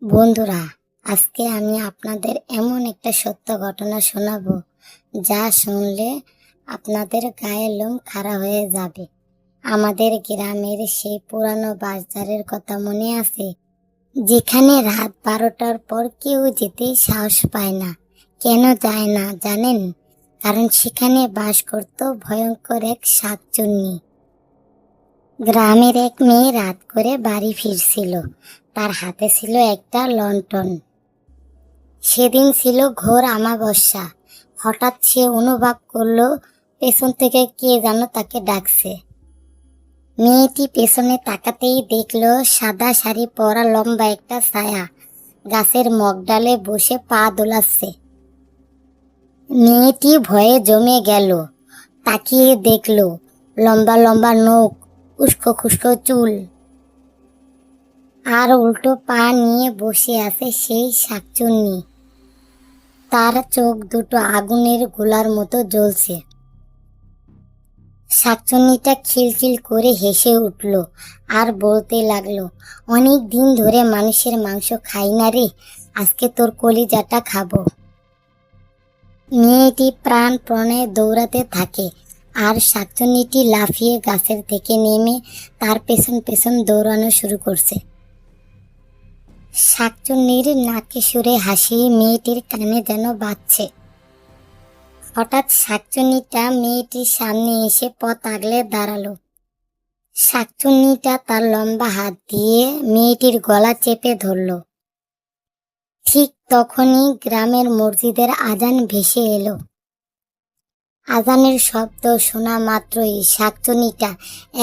বন্ধুরা, আজকে আমি আপনাদের এমন একটা সত্য ঘটনা শোনাবো যা শুনলে আপনাদের গায়ের লোম খাড়া হয়ে যাবে। আমাদের গ্রামের সেই পুরানো বাজারের কথা মনে আছে, যেখানে রাত 12টার পর কেউ যেতে সাহস পায় না? কেন যায় না জানেন? কারণ সেখানে বাস করত ভয়ঙ্কর এক শাকচুন্নি। গ্রামের এক মেয়ে রাত করে বাড়ি ফিরছিল। তার হাতে ছিল একটা লণ্ঠন। সেদিন ছিল ঘোর আমাবস্যা। হঠাৎ সে অনুভব করলো পেছন থেকে কে যেন তাকে ডাকছে। মেয়েটি পেছনে তাকাতেই দেখলো সাদা শাড়ি পরা লম্বা একটা ছায়া গাছের মগডালে বসে পা দোলাচ্ছে। মেয়েটি ভয়ে জমে গেল। তাকিয়ে দেখলো লম্বা লম্বা নখ, উস্কো খুস্কো চুল, আর উল্টো পা নিয়ে বসে আছে সেই শাকচুন্নি। তার চোখ দুটো আগুনের গোলার মতো জ্বলছে। শাকচুন্নিটা খিলখিল করে হেসে উঠল আর বলতে লাগলো, অনেক দিন ধরে মানুষের মাংস খাই না রে, আজকে তোর কলিজাটা খাবো। মেয়েটি প্রাণপণে দৌড়াতে থাকে আর শাকচুন্নিটি লাফিয়ে গাছের থেকে নেমে তার পেছন পেছন দৌড়ানো শুরু করছে। শাকচুন্নির নাকে সুরে হাসি মেয়েটির কানে যেন বাজছে। হঠাৎ শাকচুন্নিটা মেয়েটির সামনে এসে পথ আগলে দাঁড়ালো। শাকচুন্নিটা তার লম্বা হাত দিয়ে মেয়েটির গলা চেপে ধরল। ঠিক তখনই গ্রামের মসজিদের আজান ভেসে এলো। আজানের শব্দ শোনা মাত্রই শাকচুন্নিটা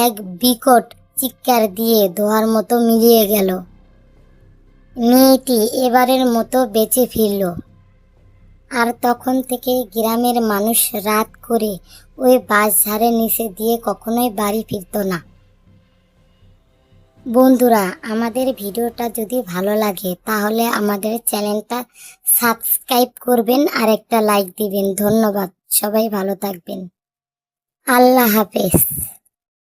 এক বিকট চিৎকার দিয়ে ধোঁয়ার মতো মিলিয়ে গেল। মেয়েটি এবারের মতো বেঁচে ফিরল। আর তখন থেকে গ্রামের মানুষ রাত করে ওই বাঁশঝাড়ের নিচে দিয়ে কখনোই বাড়ি ফিরত না। বন্ধুরা, আমাদের ভিডিওটা যদি ভালো লাগে তাহলে আমাদের চ্যানেলটা সাবস্ক্রাইব করবেন আর একটা লাইক দিবেন। ধন্যবাদ। সবাই ভালো থাকবেন। আল্লাহ হাফেজ।